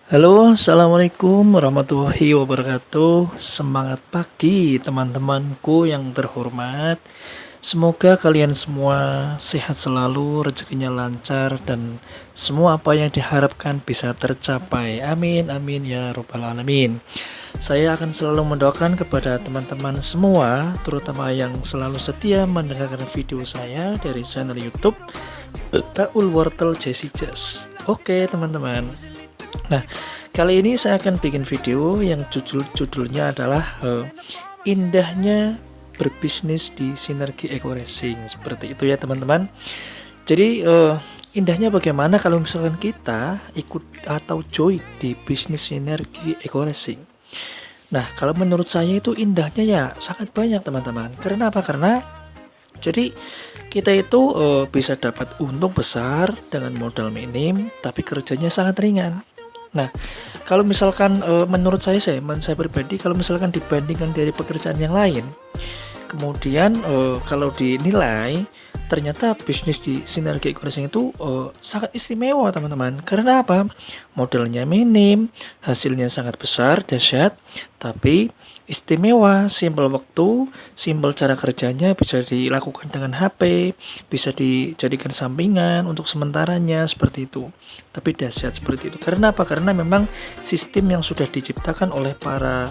Halo, assalamualaikum warahmatullahi wabarakatuh. Semangat pagi, teman-temanku yang terhormat. Semoga kalian semua sehat selalu, rezekinya lancar, dan semua apa yang diharapkan bisa tercapai. Amin, amin ya Robbal 'Alamin. Saya akan selalu mendoakan kepada teman-teman semua, terutama yang selalu setia mendengarkan video saya dari channel YouTube Taul Wortel Jesse Jazz. Oke, teman-teman. Nah, kali ini saya akan bikin video yang judulnya adalah indahnya berbisnis di Sinergi Eco Racing. Seperti itu ya, teman-teman. Jadi indahnya bagaimana kalau misalkan kita ikut atau join di bisnis Sinergi Eco Racing. Nah, kalau menurut saya itu indahnya ya sangat banyak, teman-teman. Karena apa? Karena jadi kita itu bisa dapat untung besar dengan modal minim, tapi kerjanya sangat ringan. Nah, kalau misalkan menurut saya pribadi, kalau misalkan dibandingkan dari pekerjaan yang lain, kemudian kalau dinilai ternyata bisnis di Sinergi Eco Racing itu sangat istimewa, teman-teman. Karena apa? Modalnya minim, hasilnya sangat besar, dahsyat, tapi istimewa, simpel waktu, simpel cara kerjanya, bisa dilakukan dengan HP, bisa dijadikan sampingan untuk sementaranya seperti itu. Tapi dahsyat seperti itu. Karena apa? Karena memang sistem yang sudah diciptakan oleh para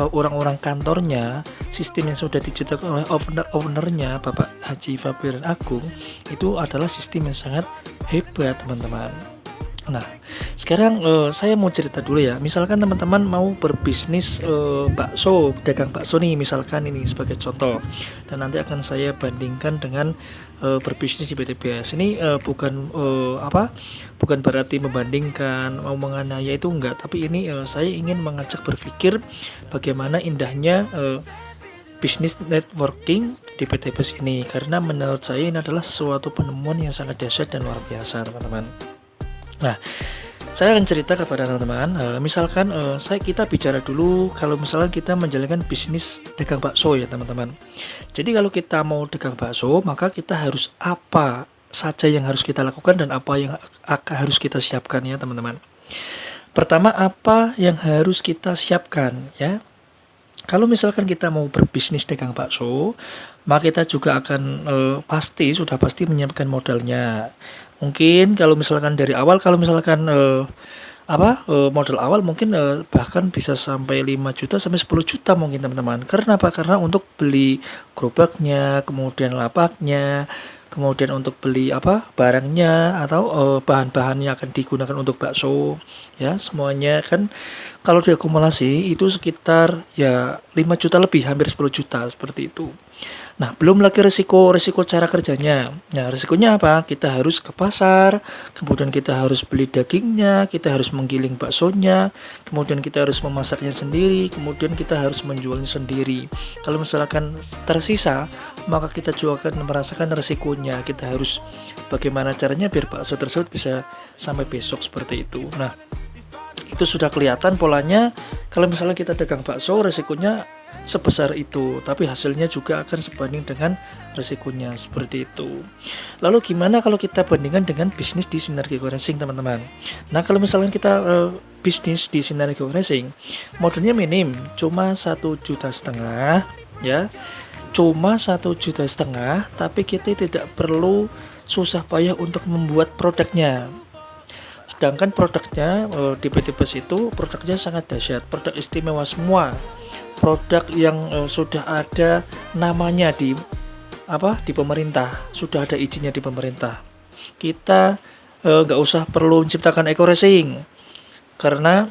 orang-orang kantornya, sistem yang sudah diciptakan oleh ownernya Bapak Haji Fabiran Agung, itu adalah sistem yang sangat hebat, teman-teman. Nah, sekarang saya mau cerita dulu ya. Misalkan teman-teman mau berbisnis bakso, dagang bakso nih, misalkan ini sebagai contoh. Dan nanti akan saya bandingkan dengan berbisnis di PTBS. Ini bukan berarti membandingkan, mau menganiaya itu enggak, tapi ini saya ingin mengajak berpikir bagaimana indahnya bisnis networking di PTBS ini, karena menurut saya ini adalah suatu penemuan yang sangat dahsyat dan luar biasa, teman-teman. Nah, saya akan cerita kepada teman-teman. Misalkan kita bicara dulu kalau misalkan kita menjalankan bisnis dagang bakso ya, teman-teman. Jadi kalau kita mau dagang bakso, maka kita harus apa saja yang harus kita lakukan dan apa yang harus kita siapkan ya, teman-teman. Pertama, apa yang harus kita siapkan ya? Kalau misalkan kita mau berbisnis dagang bakso, maka kita juga akan sudah pasti menyiapkan modalnya. Mungkin kalau misalkan dari awal, kalau misalkan modal awal mungkin bahkan bisa sampai 5 juta sampai 10 juta mungkin, teman-teman. Karena apa? Karena untuk beli gerobaknya, kemudian lapaknya, kemudian untuk beli barangnya atau bahan-bahan yang akan digunakan untuk bakso ya, semuanya kan kalau diakumulasi itu sekitar ya 5 juta lebih, hampir 10 juta seperti itu. Nah, belum lagi resiko cara kerjanya. Nah, resikonya apa? Kita harus ke pasar, kemudian kita harus beli dagingnya, kita harus menggiling baksonya, kemudian kita harus memasaknya sendiri, kemudian kita harus menjualnya sendiri. Kalau misalkan tersisa, maka kita juga akan merasakan resikonya. Kita harus bagaimana caranya biar bakso tersebut bisa sampai besok seperti itu. Nah, itu sudah kelihatan polanya. Kalau misalnya kita dagang bakso, resikonya sebesar itu, tapi hasilnya juga akan sebanding dengan resikonya seperti itu. Lalu gimana kalau kita bandingkan dengan bisnis di Sinergi Eco Racing, teman-teman? Nah, kalau misalnya kita bisnis di Sinergi Eco Racing, modalnya minim, cuma 1,5 juta ya, cuma 1,5 juta, tapi kita tidak perlu susah payah untuk membuat produknya. Sedangkan produknya di PT Bus itu produknya sangat dahsyat, produk istimewa semua, produk yang sudah ada namanya di pemerintah, sudah ada izinnya di pemerintah. Kita nggak usah perlu menciptakan eco racing, karena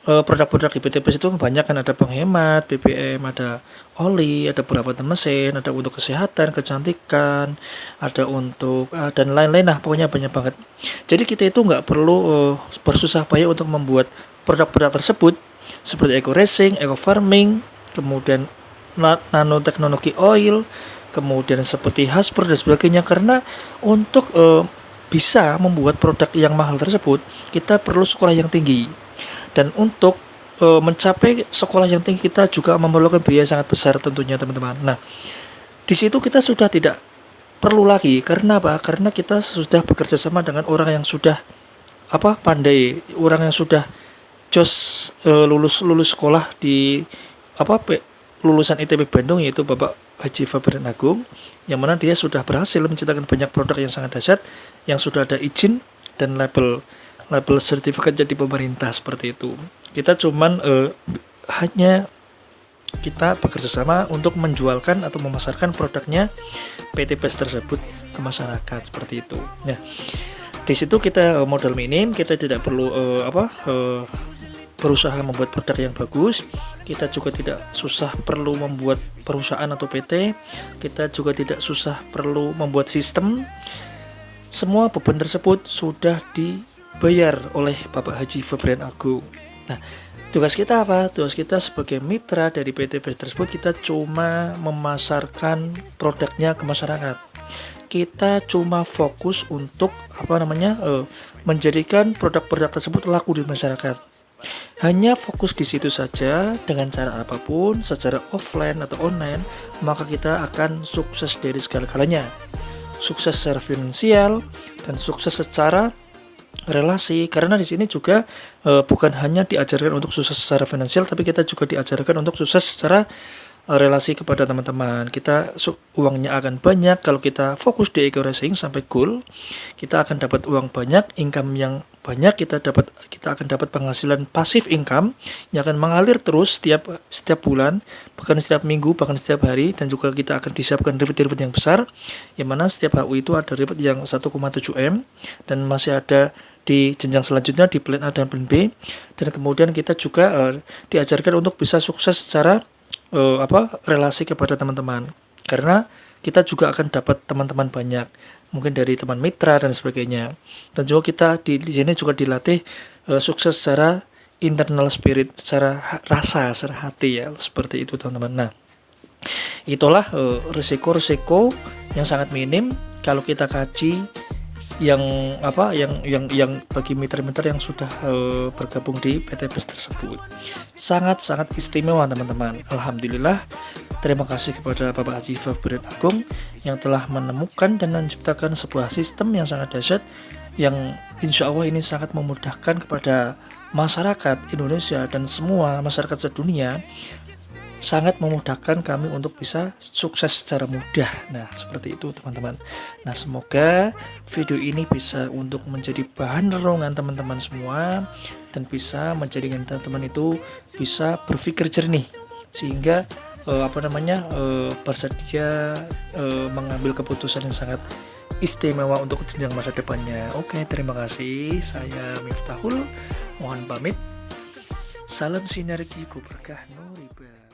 produk-produk di PT Bus itu kebanyakan ada penghemat BBM, ada oli, ada perawatan mesin, ada untuk kesehatan, kecantikan, ada untuk dan lain-lain, nah pokoknya banyak banget. Jadi kita itu nggak perlu bersusah payah untuk membuat produk-produk tersebut seperti eco racing, eco farming, kemudian nanoteknologi oil, kemudian seperti Hasper dan sebagainya. Karena untuk bisa membuat produk yang mahal tersebut, kita perlu sekolah yang tinggi. Dan untuk mencapai sekolah yang tinggi, kita juga memerlukan biaya sangat besar tentunya, teman-teman. Nah, di situ kita sudah tidak perlu lagi. Karena apa? Karena kita sudah bekerja sama dengan orang yang sudah pandai, orang yang sudah jos lulus sekolah di lulusan ITB Bandung, yaitu Bapak Haji Fabian Agung, yang mana dia sudah berhasil menciptakan banyak produk yang sangat dahsyat yang sudah ada izin dan label sertifikat jadi pemerintah seperti itu. Kita cuman hanya kita bekerja sama untuk menjualkan atau memasarkan produknya PT PES tersebut ke masyarakat seperti itu. Nah, di situ kita modal minim, kita tidak perlu berusaha membuat produk yang bagus. Kita juga tidak susah perlu membuat perusahaan atau PT. Kita juga tidak susah perlu membuat sistem. Semua beban tersebut sudah dibayar oleh Bapak Haji Fabian Agung. Nah, tugas kita apa? Tugas kita sebagai mitra dari PT PES tersebut, kita cuma memasarkan produknya ke masyarakat. Kita cuma fokus untuk menjadikan produk-produk tersebut laku di masyarakat. Hanya fokus di situ saja, dengan cara apapun, secara offline atau online, maka kita akan sukses dari segala-galanya. Sukses secara finansial dan sukses secara relasi, karena di sini juga bukan hanya diajarkan untuk sukses secara finansial, tapi kita juga diajarkan untuk sukses secara relasi kepada teman-teman. Kita uangnya akan banyak kalau kita fokus di ego racing sampai goal. Kita akan dapat uang banyak, income yang banyak, kita akan dapat penghasilan pasif income yang akan mengalir terus setiap bulan, bahkan setiap minggu, bahkan setiap hari, dan juga kita akan disiapkan reward yang besar, yang mana setiap HU itu ada reward yang 1,7 M, dan masih ada di jenjang selanjutnya di plan A dan plan B. Dan kemudian kita juga diajarkan untuk bisa sukses secara relasi kepada teman-teman, karena kita juga akan dapat teman-teman banyak, mungkin dari teman mitra dan sebagainya. Dan juga kita di sini juga dilatih sukses secara internal spirit, secara rasa, secara hati, ya, seperti itu teman-teman. Nah, itulah risiko-risiko yang sangat minim kalau kita kaji yang bagi mitra-mitra yang sudah bergabung di PT PES tersebut. Sangat-sangat istimewa teman-teman. Alhamdulillah, terima kasih kepada Bapak Haji Fabian Agung yang telah menemukan dan menciptakan sebuah sistem yang sangat dahsyat, yang insya Allah ini sangat memudahkan kepada masyarakat Indonesia dan semua masyarakat sedunia. Sangat memudahkan kami untuk bisa sukses secara mudah. Nah, seperti itu teman-teman. Nah, semoga video ini bisa untuk menjadi bahan renungan teman-teman semua, dan bisa menjadikan teman-teman itu bisa berpikir jernih, sehingga bersedia mengambil keputusan yang sangat istimewa untuk jenjang masa depannya. Oke, terima kasih. Saya Miftahul, mohon pamit. Salam sinergi, berkah, no riba.